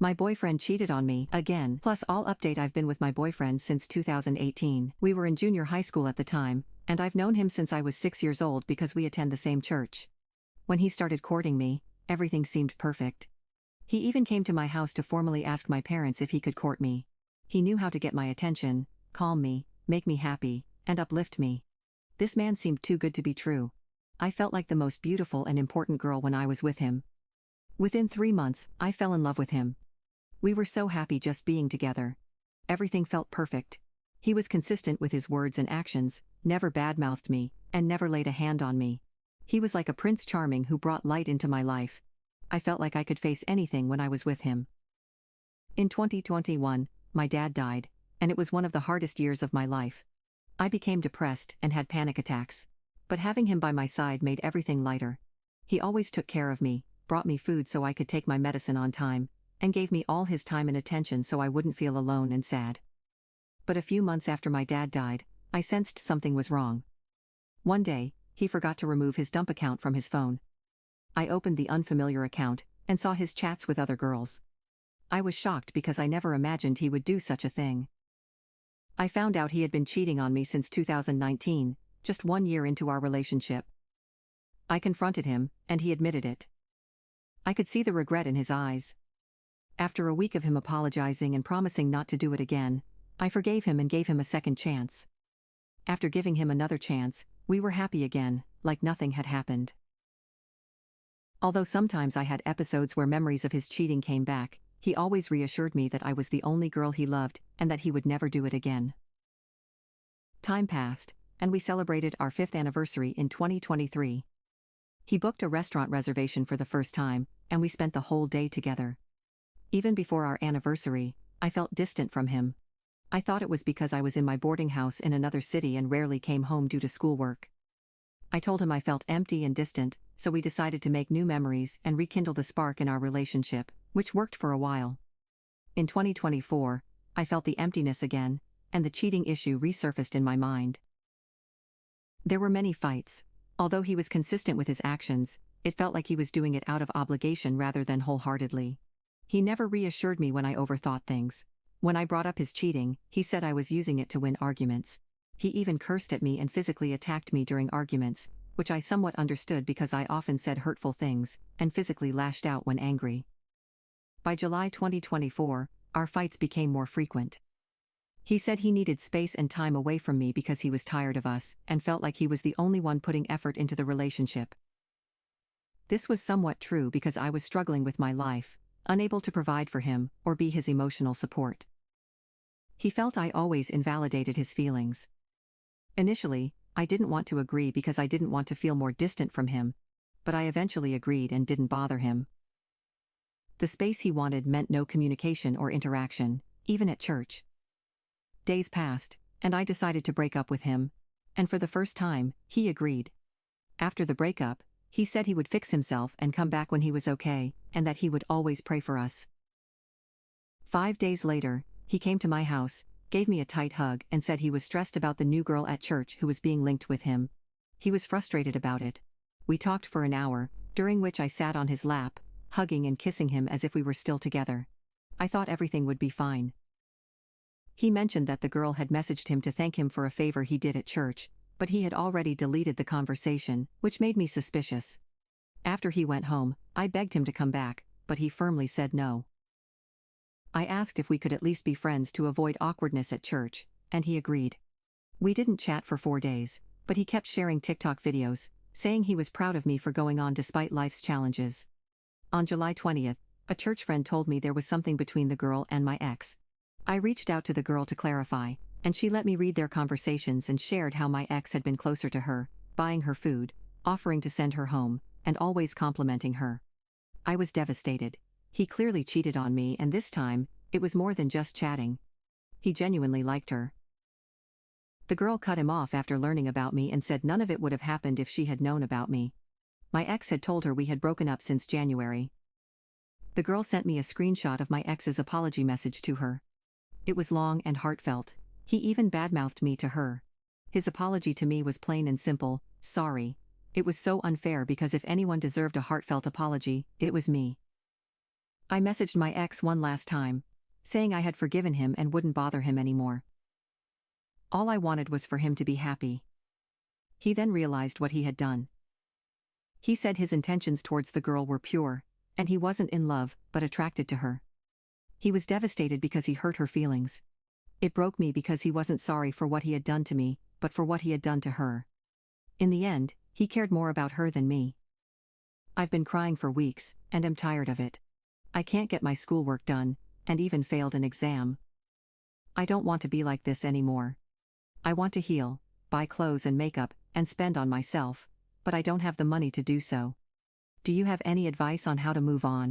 My boyfriend cheated on me again. Plus all update, I've been with my boyfriend since 2018. We were in junior high school at the time, and I've known him since I was 6 years old because we attend the same church. When he started courting me, everything seemed perfect. He even came to my house to formally ask my parents if he could court me. He knew how to get my attention, calm me, make me happy, and uplift me. This man seemed too good to be true. I felt like the most beautiful and important girl when I was with him. Within 3 months, I fell in love with him. We were so happy just being together. Everything felt perfect. He was consistent with his words and actions, never badmouthed me, and never laid a hand on me. He was like a Prince Charming who brought light into my life. I felt like I could face anything when I was with him. In 2021, my dad died, and it was one of the hardest years of my life. I became depressed and had panic attacks. But having him by my side made everything lighter. He always took care of me, brought me food so I could take my medicine on time, and gave me all his time and attention so I wouldn't feel alone and sad. But a few months after my dad died, I sensed something was wrong. One day, he forgot to remove his dump account from his phone. I opened the unfamiliar account, and saw his chats with other girls. I was shocked because I never imagined he would do such a thing. I found out he had been cheating on me since 2019, just 1 year into our relationship. I confronted him, and he admitted it. I could see the regret in his eyes. After a week of him apologizing and promising not to do it again, I forgave him and gave him a second chance. After giving him another chance, we were happy again, like nothing had happened. Although sometimes I had episodes where memories of his cheating came back, he always reassured me that I was the only girl he loved and that he would never do it again. Time passed, and we celebrated our 5th anniversary in 2023. He booked a restaurant reservation for the first time, and we spent the whole day together. Even before our anniversary, I felt distant from him. I thought it was because I was in my boarding house in another city and rarely came home due to schoolwork. I told him I felt empty and distant, so we decided to make new memories and rekindle the spark in our relationship, which worked for a while. In 2024, I felt the emptiness again, and the cheating issue resurfaced in my mind. There were many fights. Although he was consistent with his actions, it felt like he was doing it out of obligation rather than wholeheartedly. He never reassured me when I overthought things. When I brought up his cheating, he said I was using it to win arguments. He even cursed at me and physically attacked me during arguments, which I somewhat understood because I often said hurtful things, and physically lashed out when angry. By July 2024, our fights became more frequent. He said he needed space and time away from me because he was tired of us and felt like he was the only one putting effort into the relationship. This was somewhat true because I was struggling with my life, unable to provide for him or be his emotional support. He felt I always invalidated his feelings. Initially, I didn't want to agree because I didn't want to feel more distant from him, but I eventually agreed and didn't bother him. The space he wanted meant no communication or interaction, even at church. Days passed, and I decided to break up with him, and for the first time, he agreed. After the breakup, he said he would fix himself and come back when he was okay, and that he would always pray for us. 5 days later, he came to my house, gave me a tight hug and said he was stressed about the new girl at church who was being linked with him. He was frustrated about it. We talked for an hour, during which I sat on his lap, hugging and kissing him as if we were still together. I thought everything would be fine. He mentioned that the girl had messaged him to thank him for a favor he did at church, but he had already deleted the conversation, which made me suspicious. After he went home, I begged him to come back, but he firmly said no. I asked if we could at least be friends to avoid awkwardness at church, and he agreed. We didn't chat for 4 days, but he kept sharing TikTok videos, saying he was proud of me for going on despite life's challenges. On July 20th, a church friend told me there was something between the girl and my ex. I reached out to the girl to clarify, and she let me read their conversations and shared how my ex had been closer to her, buying her food, offering to send her home, and always complimenting her. I was devastated. He clearly cheated on me, and this time, it was more than just chatting. He genuinely liked her. The girl cut him off after learning about me and said none of it would have happened if she had known about me. My ex had told her we had broken up since January. The girl sent me a screenshot of my ex's apology message to her. It was long and heartfelt. He even badmouthed me to her. His apology to me was plain and simple, "Sorry. It was so unfair because if anyone deserved a heartfelt apology, it was me." I messaged my ex one last time, saying I had forgiven him and wouldn't bother him anymore. All I wanted was for him to be happy. He then realized what he had done. He said his intentions towards the girl were pure, and he wasn't in love, but attracted to her. He was devastated because he hurt her feelings. It broke me because he wasn't sorry for what he had done to me, but for what he had done to her. In the end, he cared more about her than me. I've been crying for weeks, and am tired of it. I can't get my schoolwork done, and even failed an exam. I don't want to be like this anymore. I want to heal, buy clothes and makeup, and spend on myself, but I don't have the money to do so. Do you have any advice on how to move on?